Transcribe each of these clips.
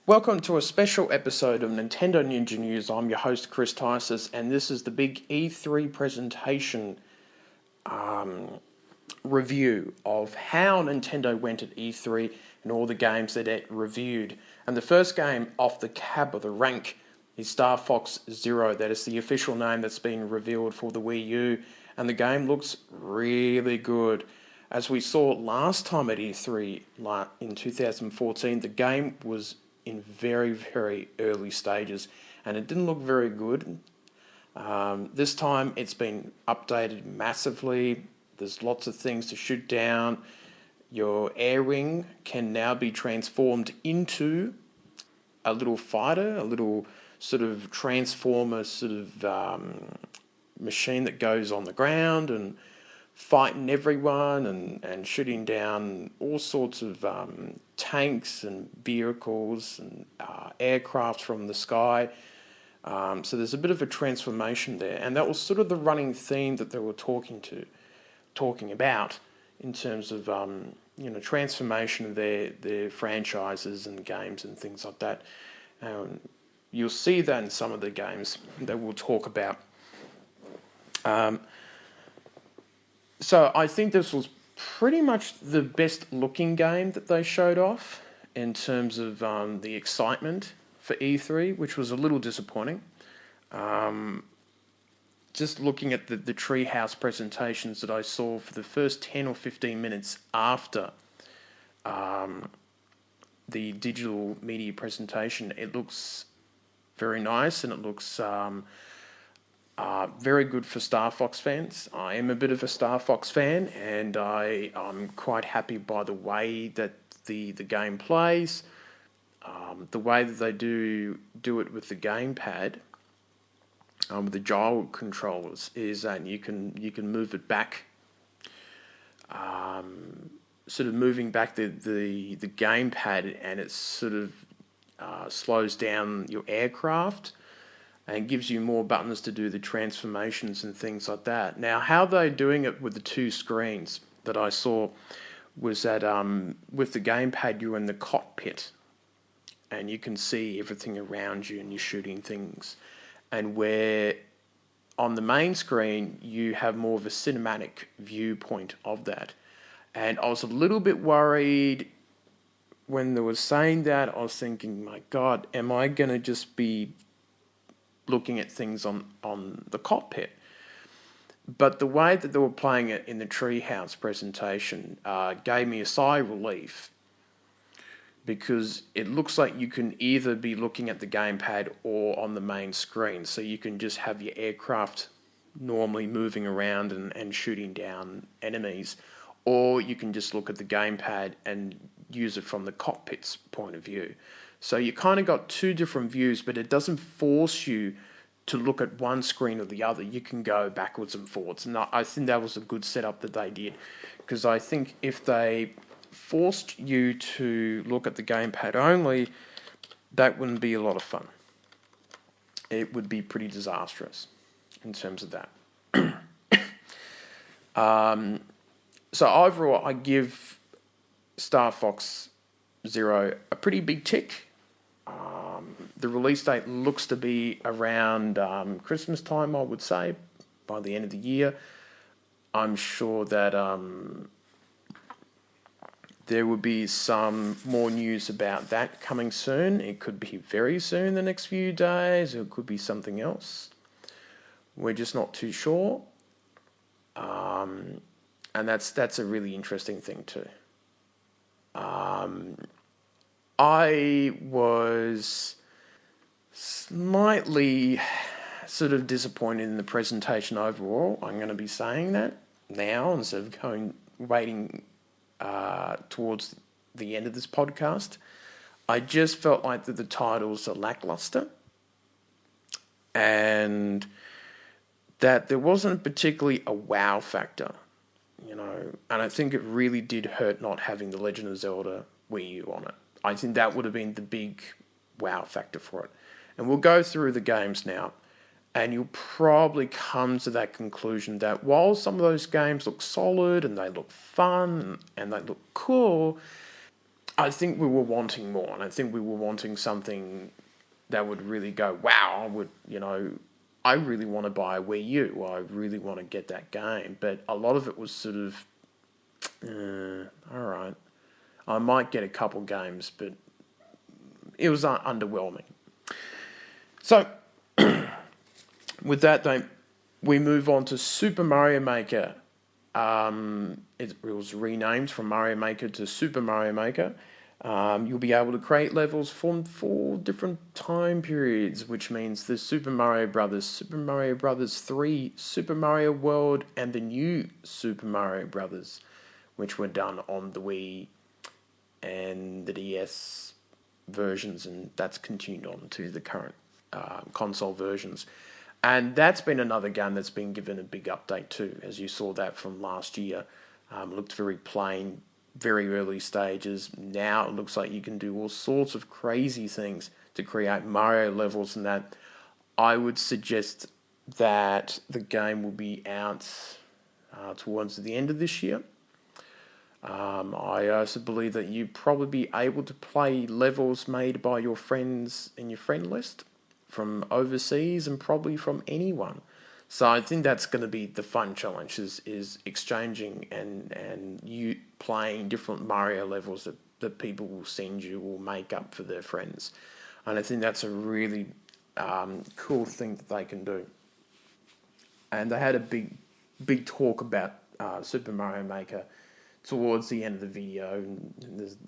Welcome to a special episode of Nintendo Ninja News. I'm your host, Chris Tysis, and this is the big E3 presentation review of how Nintendo went at E3 and all the games that it reviewed. And the first game off the cab of the rank is Star Fox Zero. That is the official name that's been revealed for the Wii U, and the game looks really good. As we saw last time at E3 in 2014, the game was in very, very early stages, and it didn't look very good. This time it's been updated massively. There's lots of things to shoot down. Your air wing can now be transformed into a little fighter, a little sort of transformer sort of machine that goes on the ground and fighting everyone and shooting down all sorts of tanks and vehicles and aircraft from the sky. So there's a bit of a transformation there, and that was sort of the running theme that they were talking about in terms of transformation of their franchises and games and things like that. You'll see that in some of the games that we'll talk about. So I think this was pretty much the best looking game that they showed off in terms of the excitement for E3, which was a little disappointing. Just looking at the Treehouse presentations that I saw for the first 10 or 15 minutes after the digital media presentation, it looks very nice and it looks very good for Star Fox fans. I am a bit of a Star Fox fan, and I'm quite happy by the way that the game plays, the way that they do it with the gamepad, with the gyro controllers, is that you can move it back, sort of moving back the gamepad, and it sort of slows down your aircraft and gives you more buttons to do the transformations and things like that. Now, how they're doing it with the two screens that I saw was that with the gamepad, you're in the cockpit and you can see everything around you and you're shooting things. And where on the main screen, you have more of a cinematic viewpoint of that. And I was a little bit worried when they were saying that. I was thinking, my God, am I going to just be looking at things on the cockpit? But the way that they were playing it in the Treehouse presentation gave me a sigh of relief, because it looks like you can either be looking at the gamepad or on the main screen, so you can just have your aircraft normally moving around and shooting down enemies, or you can just look at the gamepad and use it from the cockpit's point of view. So you kind of got two different views, but it doesn't force you to look at one screen or the other. You can go backwards and forwards. And I think that was a good setup that they did, because I think if they forced you to look at the gamepad only, that wouldn't be a lot of fun. It would be pretty disastrous in terms of that. So overall, I give Star Fox Zero a pretty big tick. The release date looks to be around Christmas time, I would say, by the end of the year. I'm sure that there will be some more news about that coming soon. It could be very soon, the next few days, or it could be something else. We're just not too sure. And that's a really interesting thing too. I was slightly sort of disappointed in the presentation overall. I'm going to be saying that now instead of waiting towards the end of this podcast. I just felt like that the titles are lackluster, and that there wasn't particularly a wow factor, and I think it really did hurt not having The Legend of Zelda Wii U on it. I think that would have been the big wow factor for it. And we'll go through the games now, and you'll probably come to that conclusion that while some of those games look solid and they look fun and they look cool, I think we were wanting more, and I think we were wanting something that would really go, wow, I really want to buy a Wii U, or I really want to get that game. But a lot of it was sort of, all right, I might get a couple games, but it was underwhelming. So, with that, we move on to Super Mario Maker. It was renamed from Mario Maker to Super Mario Maker. You'll be able to create levels from 4 different time periods, which means there's Super Mario Brothers, Super Mario Brothers 3, Super Mario World, and the new Super Mario Brothers, which were done on the Wii and the DS versions, and that's continued on to the current console versions. And that's been another game that's been given a big update too, as you saw that from last year. Looked very plain, very early stages. Now it looks like you can do all sorts of crazy things to create Mario levels, and that I would suggest that the game will be out towards the end of this year. I also believe that you probably be able to play levels made by your friends in your friend list from overseas and probably from anyone. So I think that's going to be the fun challenge is exchanging and you playing different Mario levels that people will send you or make up for their friends. And I think that's a really cool thing that they can do. And they had a big talk about Super Mario Maker towards the end of the video, and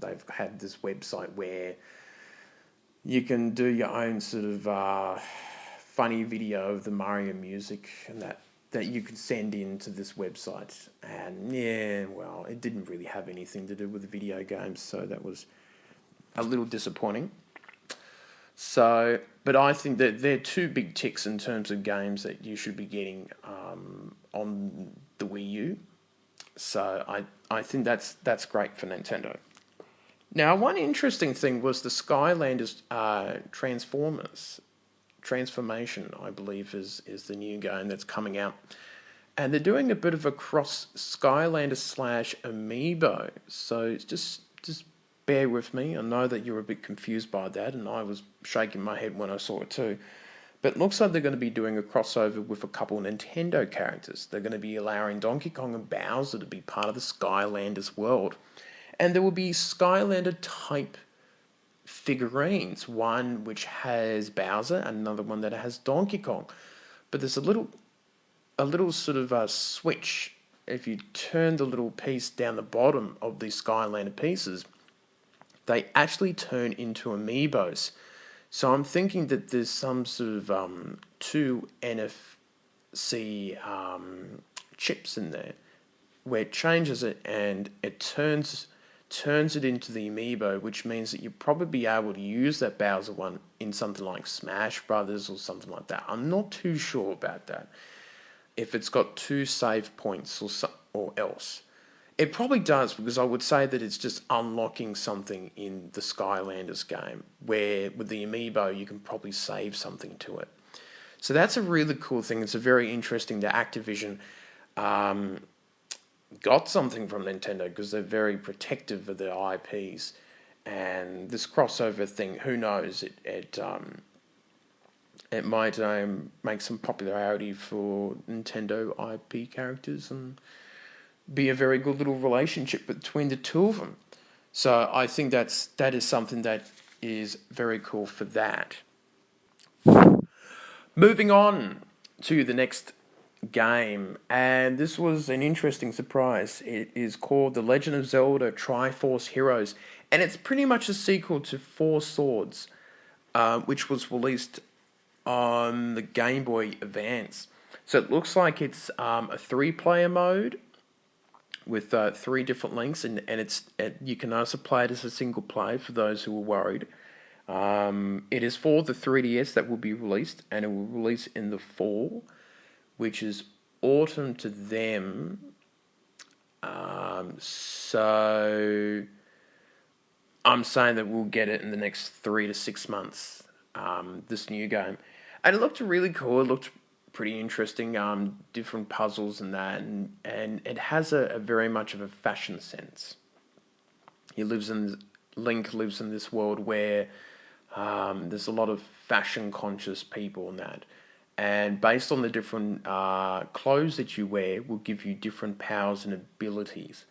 they've had this website where you can do your own sort of funny video of the Mario music, and that you could send in to this website. And yeah, well, it didn't really have anything to do with the video games, so that was a little disappointing. So, but I think that they're 2 big ticks in terms of games that you should be getting on the Wii U. So I think that's great for Nintendo. Now, one interesting thing was the Skylanders Transformation, I believe, is the new game that's coming out. And they're doing a bit of a cross Skylanders / Amiibo. So just bear with me. I know that you're a bit confused by that, and I was shaking my head when I saw it too. But it looks like they're going to be doing a crossover with a couple of Nintendo characters. They're going to be allowing Donkey Kong and Bowser to be part of the Skylanders world. And there will be Skylander type figurines, one which has Bowser and another one that has Donkey Kong. But there's a little sort of switch. If you turn the little piece down the bottom of these Skylander pieces, they actually turn into amiibos. So I'm thinking that there's some sort of 2 NFC chips in there where it changes it and it turns it into the amiibo, which means that you'll probably be able to use that Bowser one in something like Smash Brothers or something like that. I'm not too sure about that. If it's got 2 save points or else. It probably does, because I would say that it's just unlocking something in the Skylanders game, where with the amiibo you can probably save something to it. So that's a really cool thing. It's a very interesting that Activision got something from Nintendo, because they're very protective of their IPs. And this crossover thing, who knows, it might make some popularity for Nintendo IP characters and be a very good little relationship between the 2 of them. So I think that is something that is very cool for that. Moving on to the next game, and this was an interesting surprise. It is called The Legend of Zelda Triforce Heroes, and it's pretty much a sequel to Four Swords, which was released on the Game Boy Advance. So it looks like it's a 3-player mode with 3 different links, and you can also play it as a single play for those who are worried. It is for the 3DS that will be released, and it will release in the fall, which is autumn to them. So I'm saying that we'll get it in the next 3 to 6 months, this new game. And it looked really cool. It looked pretty interesting, different puzzles and that, and it has a very much of a fashion sense. He lives in Link lives in this world where there's a lot of fashion conscious people and that. And based on the different clothes that you wear will give you different powers and abilities.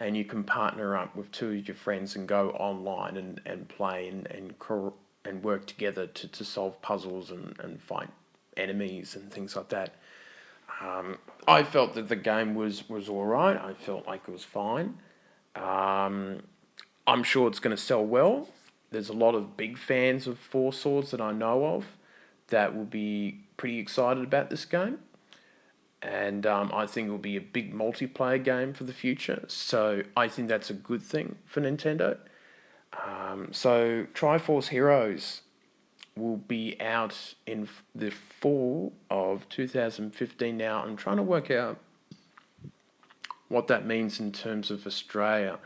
And you can partner up with two of your friends and go online and play and work together to solve puzzles and fight enemies and things like that. I felt that the game was alright. I felt like it was fine. I'm sure it's going to sell well. There's a lot of big fans of Four Swords that I know of that will be pretty excited about this game. And I think it will be a big multiplayer game for the future. So I think that's a good thing for Nintendo. So Triforce Heroes will be out in the fall of 2015 now. I'm trying to work out what that means in terms of Australia,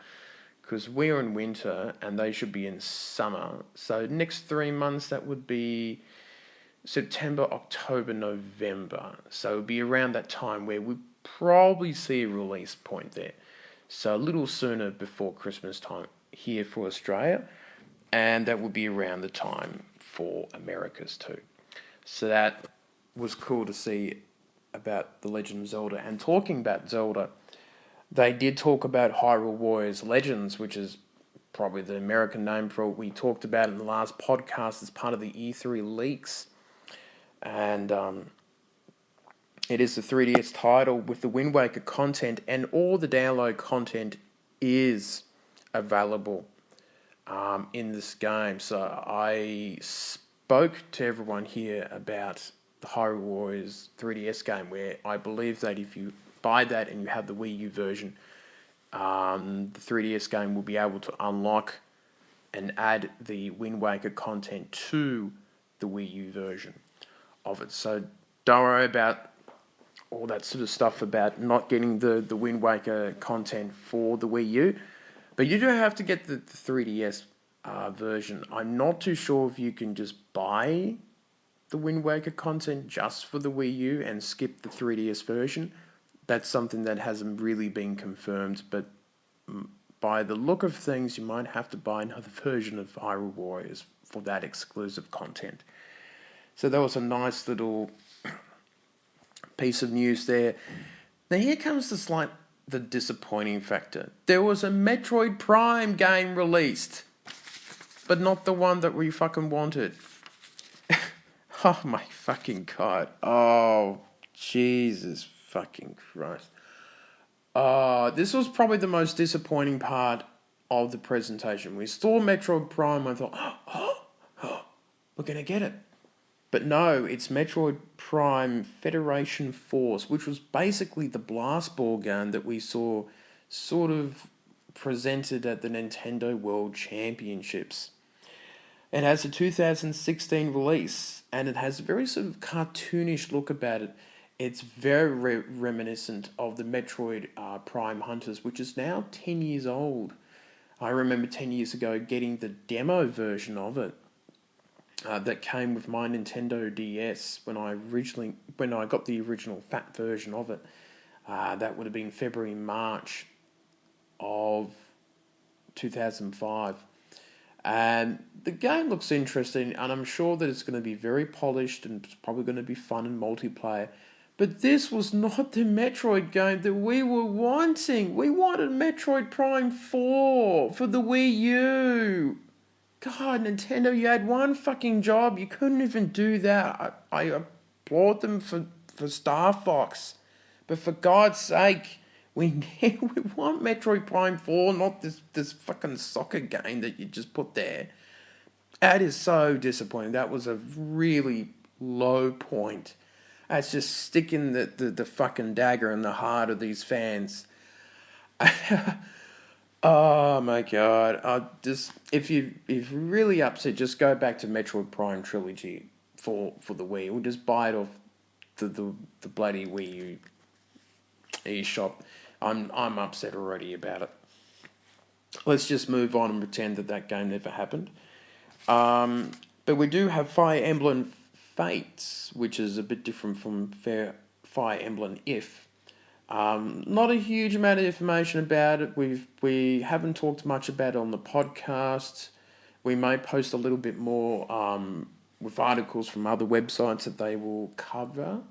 because we're in winter and they should be in summer. So next 3 months, that would be September, October, November. So it'll be around that time where we probably see a release point there. So a little sooner before Christmas time here for Australia, and that would be around the time for Americas too. So that was cool to see about The Legend of Zelda. And talking about Zelda, they did talk about Hyrule Warriors Legends, which is probably the American name for what we talked about in the last podcast as part of the E3 leaks. And it is the 3DS title with the Wind Waker content, and all the download content is available in this game. So I spoke to everyone here about the Hyrule Warriors 3DS game, where I believe that if you buy that and you have the Wii U version, the 3DS game will be able to unlock and add the Wind Waker content to the Wii U version of it. So don't worry about all that sort of stuff about not getting the Wind Waker content for the Wii U. But you do have to get the 3DS version. I'm not too sure if you can just buy the Wind Waker content just for the Wii U and skip the 3DS version. That's something that hasn't really been confirmed, but by the look of things, you might have to buy another version of Hyrule Warriors for that exclusive content. So that was a nice little piece of news there. Now here comes the disappointing factor. There was a Metroid Prime game released, but not the one that we fucking wanted. Oh my fucking god. Oh, Jesus fucking Christ. This was probably the most disappointing part of the presentation. We saw Metroid Prime, I thought, we're going to get it. But no, it's Metroid Prime Federation Force, which was basically the blast ball gun that we saw sort of presented at the Nintendo World Championships. It has a 2016 release, and it has a very sort of cartoonish look about it. It's very reminiscent of the Metroid Prime Hunters, which is now 10 years old. I remember 10 years ago getting the demo version of it. That came with my Nintendo DS when I got the original fat version of it. That would have been February, March of 2005. And the game looks interesting, and I'm sure that it's going to be very polished and it's probably going to be fun and multiplayer. But this was not the Metroid game that we were wanting. We wanted Metroid Prime 4 for the Wii U. God, Nintendo, you had one fucking job. You couldn't even do that. I applaud them for Star Fox. But for God's sake, we want Metroid Prime 4, not this fucking soccer game that you just put there. That is so disappointing. That was a really low point. That's just sticking the fucking dagger in the heart of these fans. Oh my god! If you're really upset, just go back to Metroid Prime Trilogy for the Wii, or just buy it off the bloody Wii U eShop. I'm upset already about it. Let's just move on and pretend that game never happened. But we do have Fire Emblem Fates, which is a bit different from Fire Emblem If. Not a huge amount of information about it. We haven't talked much about it on the podcast. We may post a little bit more with articles from other websites that they will cover.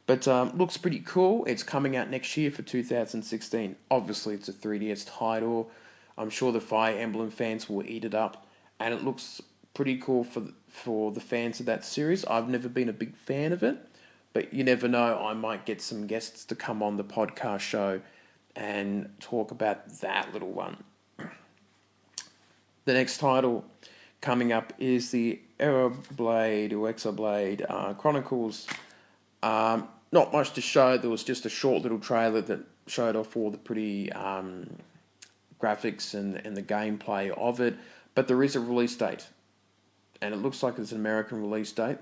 But looks pretty cool. It's coming out next year for 2016. Obviously, it's a 3DS title. I'm sure the Fire Emblem fans will eat it up, and it looks pretty cool for the fans of that series. I've never been a big fan of it, but you never know. I might get some guests to come on the podcast show and talk about that little one. The next title coming up is the Aeroblade or Exoblade Chronicles. Not much to show. There was just a short little trailer that showed off all the pretty graphics and the gameplay of it. But there is a release date, and it looks like it's an American release date.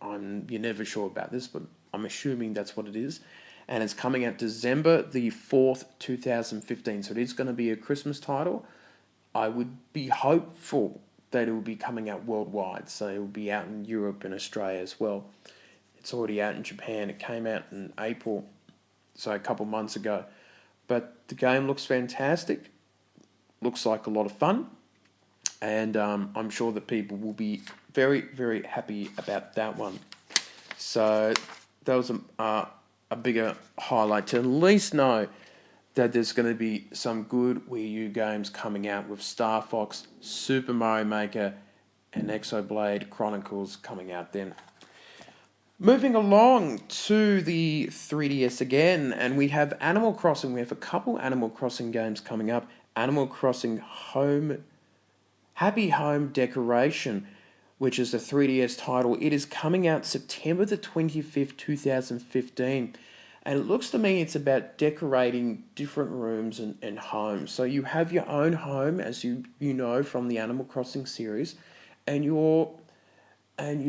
You're never sure about this, but I'm assuming that's what it is. And it's coming out December the 4th, 2015. So it is going to be a Christmas title. I would be hopeful that it will be coming out worldwide. So it will be out in Europe and Australia as well. It's already out in Japan. It came out in April, so a couple months ago. But the game looks fantastic. Looks like a lot of fun. And I'm sure that people will be very, very happy about that one. So that was a bigger highlight to at least know that there's going to be some good Wii U games coming out with Star Fox, Super Mario Maker, and Exoblade Chronicles coming out then. Moving along to the 3DS again, and we have Animal Crossing. We have a couple Animal Crossing games coming up. Animal Crossing Happy Home Decoration, which is a 3DS title. It is coming out September the 25th, 2015. And it looks to me it's about decorating different rooms and homes. So you have your own home, as you know from the Animal Crossing series, and you're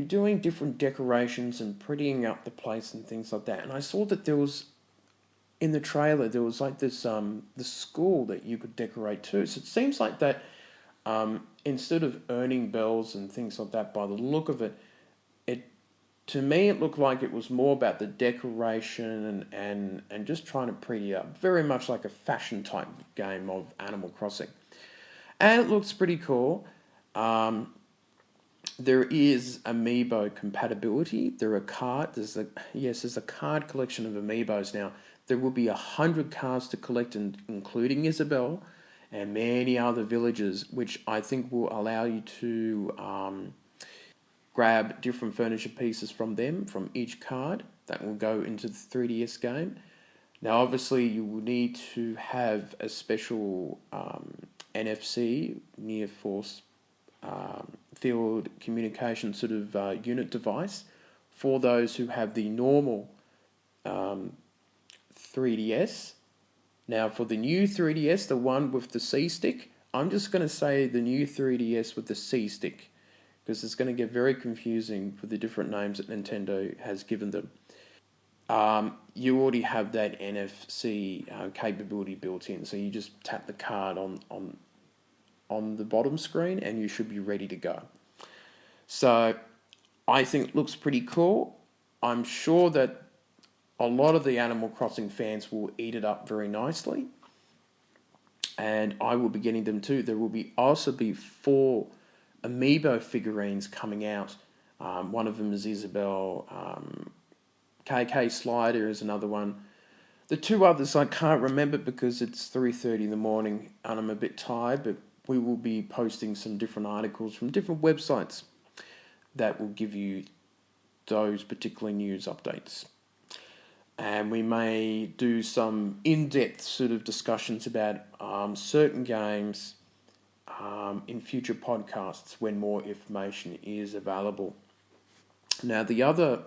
doing different decorations and prettying up the place and things like that. And I saw that there was, in the trailer, there was like this the school that you could decorate too. So it seems like that instead of earning bells and things like that, by the look of it, to me it looked like it was more about the decoration and just trying to pretty up. Very much like a fashion type game of Animal Crossing. And it looks pretty cool. There is amiibo compatibility. There's a card collection of amiibos now. There will be 100 cards to collect, including Isabelle and many other villagers, which I think will allow you to grab different furniture pieces from them, from each card. That will go into the 3DS game. Now, obviously, you will need to have a special NFC, near force field communication sort of unit device for those who have the normal 3DS. Now for the new 3DS, the one with the C stick, I'm just going to say the new 3DS with the C stick because it's going to get very confusing for the different names that Nintendo has given them. You already have that NFC capability built in, so you just tap the card on the bottom screen and you should be ready to go. So I think it looks pretty cool. I'm sure that a lot of the Animal Crossing fans will eat it up very nicely, and I will be getting them too. There will also be 4 amiibo figurines coming out. One of them is Isabelle. KK Slider is another one. The 2 others I can't remember because it's 3:30 in the morning and I'm a bit tired, but we will be posting some different articles from different websites that will give you those particular news updates. And we may do some in-depth sort of discussions about certain games in future podcasts when more information is available. Now, the other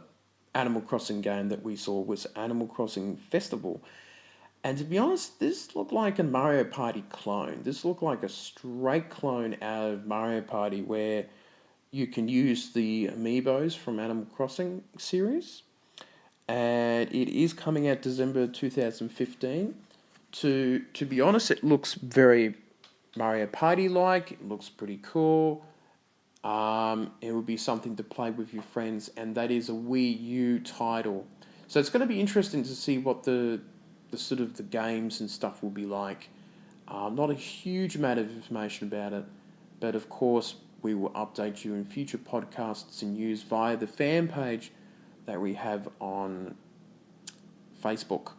Animal Crossing game that we saw was Animal Crossing Festival. And to be honest, this looked like a Mario Party clone. This looked like a straight clone out of Mario Party where you can use the amiibos from Animal Crossing series. And it is coming out December 2015. To be honest, it looks very Mario Party-like. It looks pretty cool. It would be something to play with your friends, and that is a Wii U title. So it's going to be interesting to see what the the sort of the games and stuff will be like. Not a huge amount of information about it, but of course we will update you in future podcasts and news via the fan page that we have on Facebook.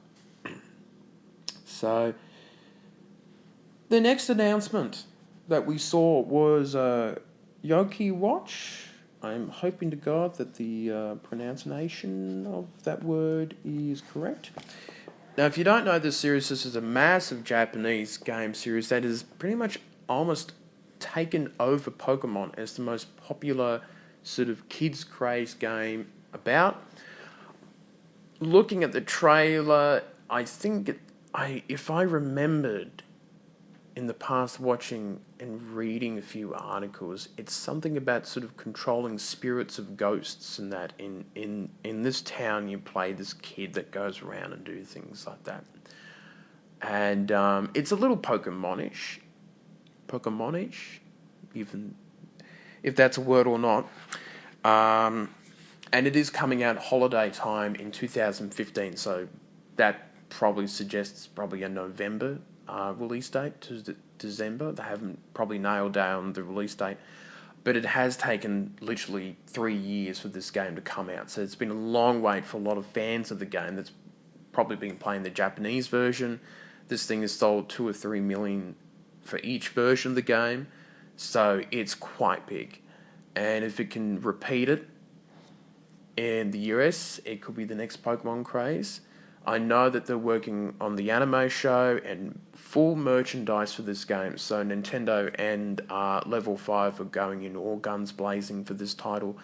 So the next announcement that we saw was Yoki Watch. I'm hoping to God that the pronunciation of that word is correct. Now, if you don't know this series, this is a massive Japanese game series that is pretty much almost taken over Pokemon as the most popular sort of kids crazed game about. Looking at the trailer, I think if I remembered in the past watching and reading a few articles, it's something about sort of controlling spirits of ghosts and that in this town you play this kid that goes around and do things like that. And it's a little Pokemonish, even if that's a word or not. And it is coming out holiday time in 2015, so that probably suggests probably a November release date to December. They haven't probably nailed down the release date, but it has taken literally 3 years for this game to come out. So it's been a long wait for a lot of fans of the game that's probably been playing the Japanese version. This thing has sold 2 or 3 million for each version of the game, so it's quite big. And if it can repeat it in the US, it could be the next Pokemon craze. I know that they're working on the anime show and full merchandise for this game. So Nintendo and Level 5 are going in all guns blazing for this title.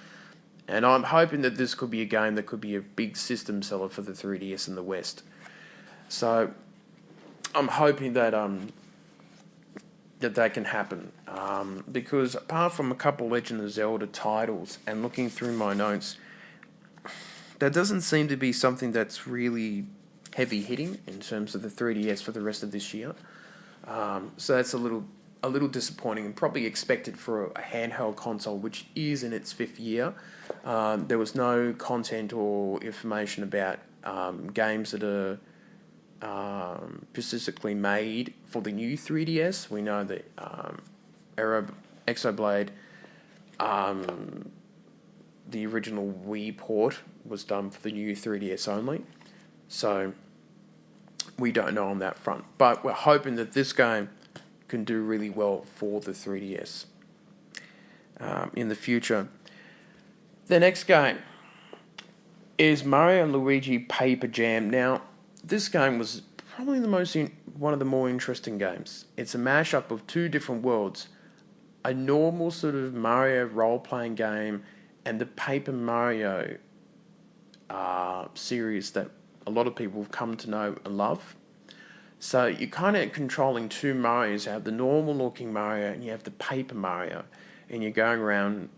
And I'm hoping that this could be a game that could be a big system seller for the 3DS in the West. So I'm hoping that that can happen. Because apart from a couple Legend of Zelda titles and looking through my notes, that doesn't seem to be something that's really heavy hitting in terms of the 3DS for the rest of this year. So that's a little disappointing and probably expected for a handheld console which is in its 5th year. There was no content or information about games that are specifically made for the new 3DS. We know that Exoblade, the original Wii port, was done for the new 3DS only. So we don't know on that front. But we're hoping that this game can do really well for the 3DS in the future. The next game is Mario and Luigi Paper Jam. Now, this game was probably one of the more interesting games. It's a mashup of 2 different worlds. A normal sort of Mario role-playing game and the Paper Mario series that a lot of people have come to know and love. So you're kind of controlling 2 Marios. You have the normal looking Mario and you have the Paper Mario. And you're going around,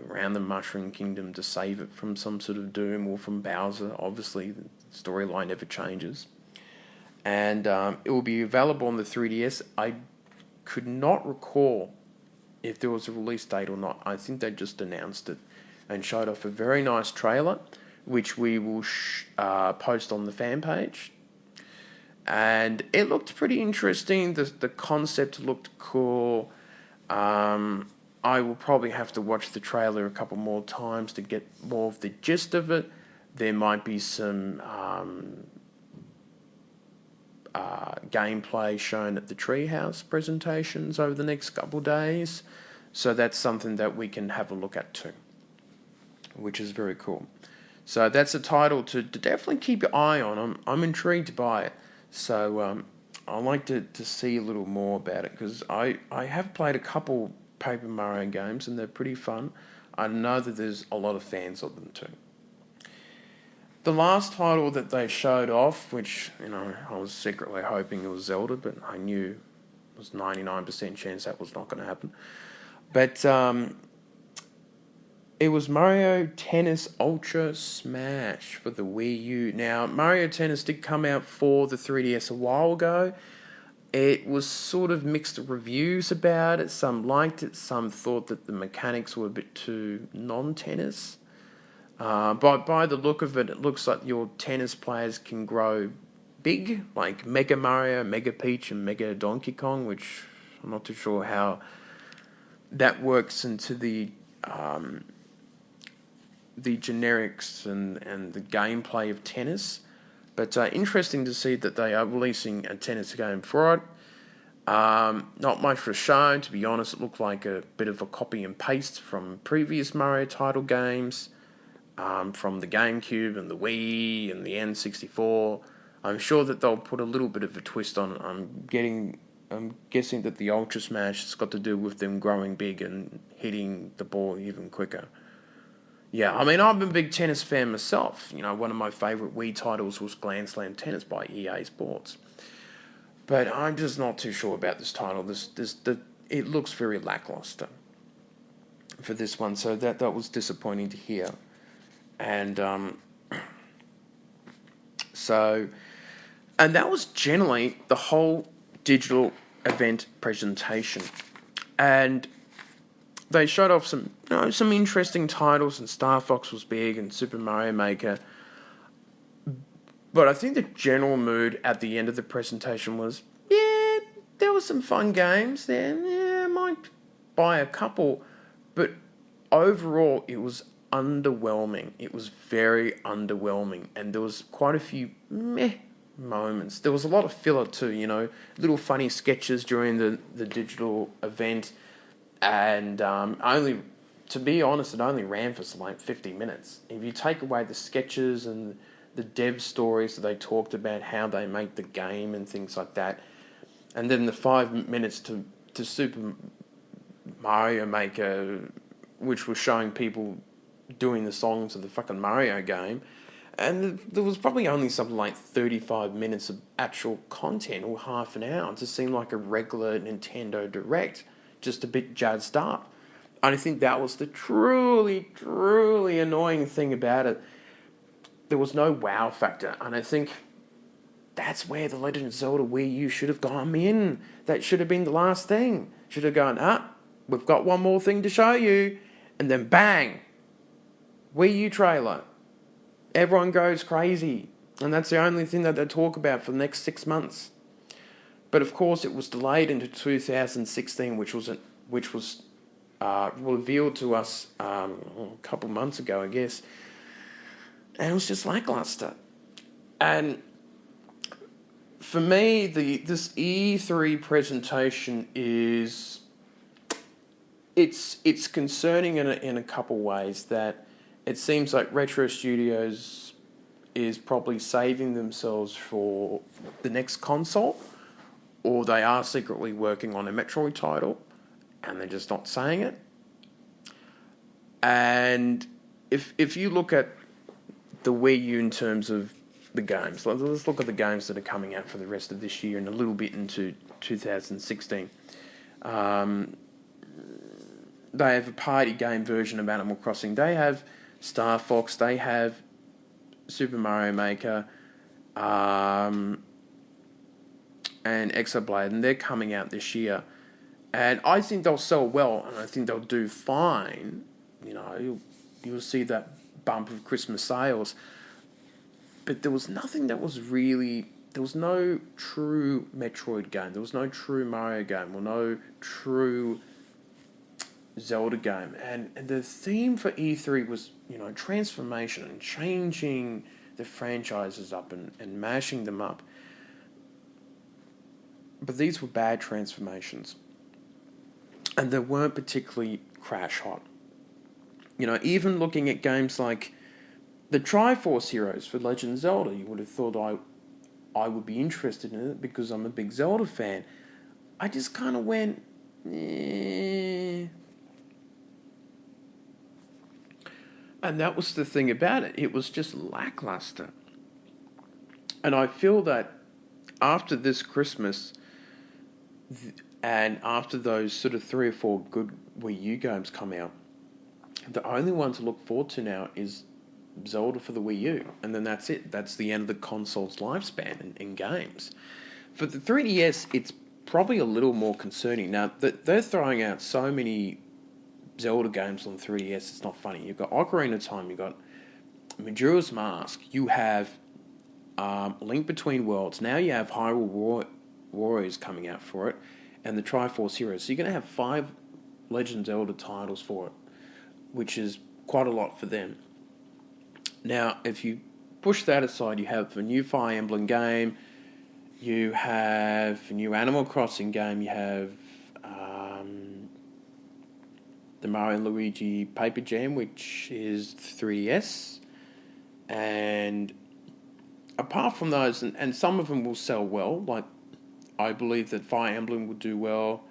around the Mushroom Kingdom to save it from some sort of doom or from Bowser. Obviously, the storyline never changes. And it will be available on the 3DS. I could not recall if there was a release date or not. I think they just announced it and showed off a very nice trailer, which we will post on the fan page. And it looked pretty interesting. The concept looked cool. I will probably have to watch the trailer a couple more times to get more of the gist of it. There might be some gameplay shown at the Treehouse presentations over the next couple of days. So that's something that we can have a look at too, which is very cool. So that's a title to definitely keep your eye on. I'm intrigued by it. So I'd like to see a little more about it because I have played a couple Paper Mario games and they're pretty fun. I know that there's a lot of fans of them too. The last title that they showed off, which I was secretly hoping it was Zelda, but I knew it was 99% chance that was not going to happen. But it was Mario Tennis Ultra Smash for the Wii U. Now, Mario Tennis did come out for the 3DS a while ago. It was sort of mixed reviews about it. Some liked it, some thought that the mechanics were a bit too non-tennis. But by the look of it, it looks like your tennis players can grow big, like Mega Mario, Mega Peach, and Mega Donkey Kong, which I'm not too sure how that works into the generics and the gameplay of tennis. But interesting to see that they are releasing a tennis game for it. Not much was shown, to be honest. It looked like a bit of a copy and paste from previous Mario title games, from the GameCube and the Wii and the N64. I'm sure that they'll put a little bit of a twist on it. I'm guessing that the Ultra Smash has got to do with them growing big and hitting the ball even quicker. Yeah, I mean, I'm a big tennis fan myself. You know, one of my favourite Wii titles was Grand Slam Tennis by EA Sports. But I'm just not too sure about this title. It looks very lackluster for this one, so that was disappointing to hear. And and that was generally the whole digital event presentation. And they showed off some interesting titles, and Star Fox was big, and Super Mario Maker. But I think the general mood at the end of the presentation was, yeah, there were some fun games there. Yeah, I might buy a couple. But overall, it was underwhelming. It was very underwhelming. And there was quite a few meh moments. There was a lot of filler too, little funny sketches during the digital event. And to be honest, it only ran for like 50 minutes. If you take away the sketches and the dev stories that they talked about, how they make the game and things like that, and then the 5 minutes to Super Mario Maker, which was showing people doing the songs of the fucking Mario game, and there was probably only something like 35 minutes of actual content, or half an hour. It just seemed like a regular Nintendo Direct, just a bit jazzed up. And I think that was the truly, truly annoying thing about it. There was no wow factor, and I think that's where the Legend of Zelda Wii U should have gone in. That should have been the last thing. Should have gone, we've got one more thing to show you, and then bang, Wii U trailer. Everyone goes crazy, and that's the only thing that they talk about for the next 6 months. But of course, it was delayed into 2016, which was revealed to us a couple months ago, I guess. And it was just lackluster. And for me, this E3 presentation it's concerning in a couple ways. That it seems like Retro Studios is probably saving themselves for the next console, or they are secretly working on a Metroid title, and they're just not saying it. And if you look at the Wii U in terms of the games, let's look at the games that are coming out for the rest of this year and a little bit into 2016. They have a party game version of Animal Crossing. They have Star Fox. They have Super Mario Maker, and Exoblade, and they're coming out this year. And I think they'll sell well, and I think they'll do fine. You'll see that bump of Christmas sales. But there was nothing that was really... There was no true Metroid game. There was no true Mario game, or no true Zelda game. And the theme for E3 was, transformation and changing the franchises up and mashing them up. But these were bad transformations. And they weren't particularly crash hot. Even looking at games like the Triforce Heroes for Legend of Zelda, you would have thought I would be interested in it because I'm a big Zelda fan. I just kind of went, eh. And that was the thing about it. It was just lackluster. And I feel that after this Christmas, and after those sort of 3 or 4 good Wii U games come out, the only one to look forward to now is Zelda for the Wii U. And then that's it. That's the end of the console's lifespan in games. For the 3DS, it's probably a little more concerning. Now, they're throwing out so many Zelda games on 3DS, it's not funny. You've got Ocarina of Time, you've got Majora's Mask, you have Link Between Worlds. Now you have Hyrule Warriors coming out for it, and the Triforce Heroes. So you're going to have 5 Legend of Zelda titles for it, which is quite a lot for them. Now, if you push that aside, you have a new Fire Emblem game, you have a new Animal Crossing game, you have the Mario and Luigi Paper Jam, which is 3DS, and apart from those, and some of them will sell well, like I believe that Fire Emblem will do well,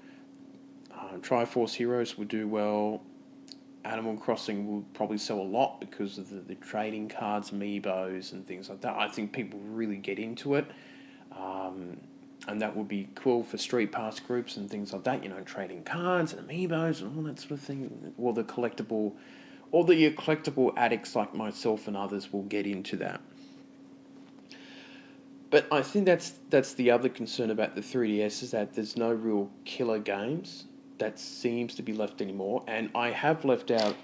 Triforce Heroes will do well, Animal Crossing will probably sell a lot because of the trading cards, amiibos, and things like that. I think people really get into it, and that would be cool for Street Pass groups and things like that. You know, trading cards and amiibos and all that sort of thing. Or the collectible addicts like myself and others will get into that. But I think that's the other concern about the 3DS, is that there's no real killer games that seems to be left anymore. And I have left out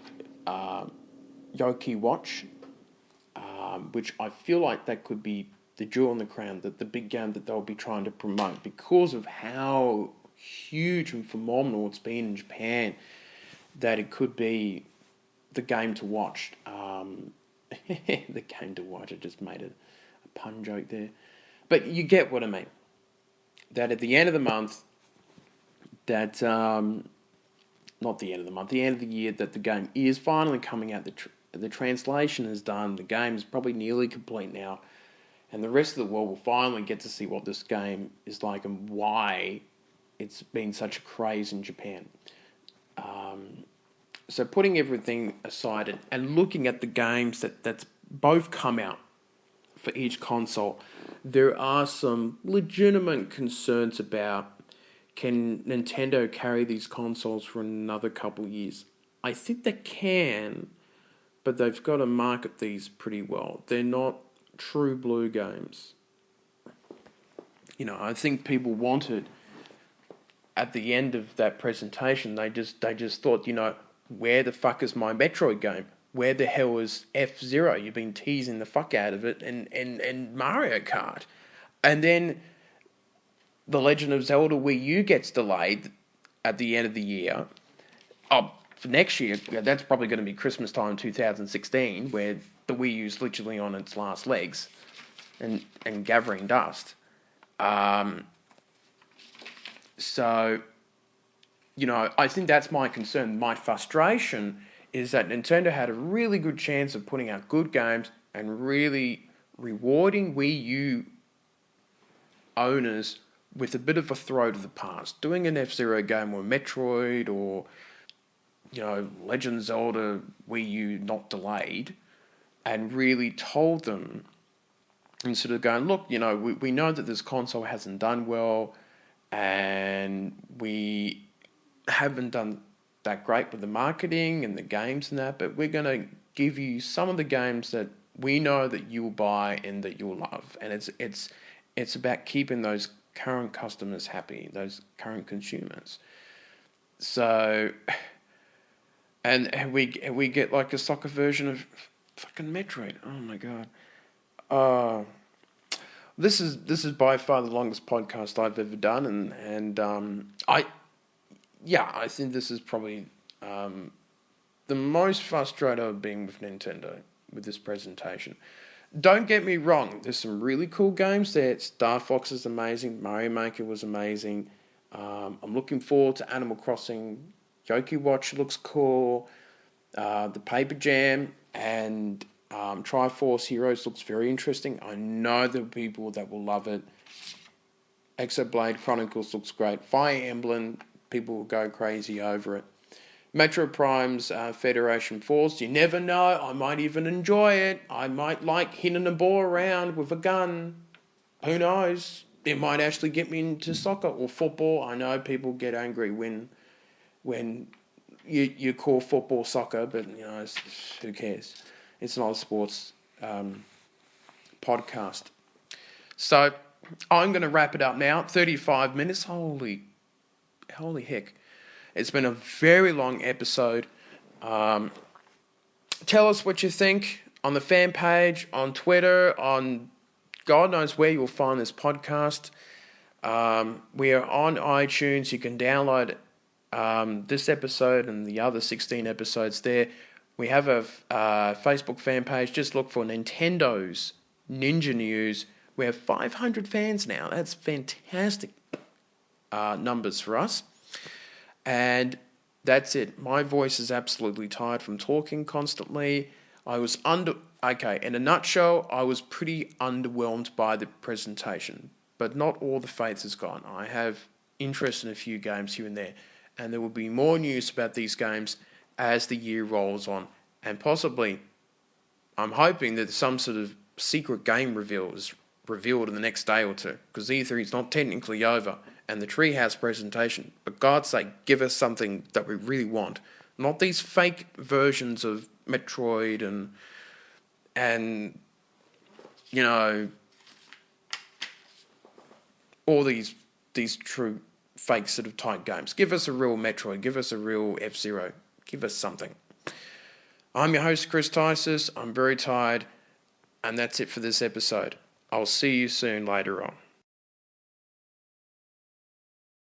Yoki Watch, which I feel like that could be the jewel in the crown, the big game that they'll be trying to promote because of how huge and phenomenal it's been in Japan, that it could be the game to watch. The game to watch, I just made a pun joke there. But you get what I mean. That at the end of the month, that, not the end of the month, the end of the year, that the game is finally coming out. The translation is done. The game is probably nearly complete now. And the rest of the world will finally get to see what this game is like and why it's been such a craze in Japan. So putting everything aside and looking at the games that's both come out for each console, there are some legitimate concerns about, can Nintendo carry these consoles for another couple of years? I think they can, but they've got to market these pretty well. They're not true blue games. You know, I think people wanted, at the end of that presentation, they just thought, you know, where the fuck is my Metroid game? Where the hell is F-Zero? You've been teasing the fuck out of it, and Mario Kart. And then The Legend of Zelda Wii U gets delayed at the end of the year. Oh, for next year, that's probably going to be Christmas time 2016, where the Wii U's literally on its last legs and gathering dust. So, you know, I think that's my concern. My frustration is that Nintendo had a really good chance of putting out good games and really rewarding Wii U owners with a bit of a throw to the past. Doing an F-Zero game or Metroid or, you know, Legend of Zelda Wii U not delayed, and really told them, instead of going, look, you know, we know that this console hasn't done well and we haven't done that great with the marketing and the games and that, but we're going to give you some of the games that we know that you'll buy and that you'll love. And it's about keeping those current customers happy, those current consumers. So, and we get like a soccer version of fucking Metroid. Oh my god. This is by far the longest podcast I've ever done, and I think this is probably the most frustrated I've been with Nintendo with this presentation. Don't get me wrong, there's some really cool games there. Star Fox is amazing, Mario Maker was amazing. I'm looking forward to Animal Crossing. Yoki Watch looks cool. The Paper Jam and Triforce Heroes looks very interesting. I know there are people that will love it. Exoblade Chronicles looks great. Fire Emblem, people will go crazy over it. Metro Prime's Federation Force, you never know, I might even enjoy it. I might like hitting a ball around with a gun. Who knows? It might actually get me into soccer or football. I know people get angry when you call football soccer, but you know, who cares? It's not a sports podcast. So I'm going to wrap it up now. 35 minutes. Holy heck. It's been a very long episode. Tell us what you think on the fan page, on Twitter, God knows where you'll find this podcast. We are on iTunes. You can download this episode and the other 16 episodes there. We have a Facebook fan page. Just look for Nintendo's Ninja News. We have 500 fans now. That's fantastic numbers for us. And that's it. My voice is absolutely tired from talking constantly. In a nutshell, I was pretty underwhelmed by the presentation. But not all the faith is gone. I have interest in a few games here and there. And there will be more news about these games as the year rolls on. And possibly, I'm hoping that some sort of secret game reveal is revealed in the next day or two. Because E3 is not technically over. And the Treehouse presentation. But God's sake, give us something that we really want. Not these fake versions of Metroid and you know, all these true fake sort of type games. Give us a real Metroid. Give us a real F-Zero. Give us something. I'm your host, Chris Tysis. I'm very tired. And that's it for this episode. I'll see you soon later on.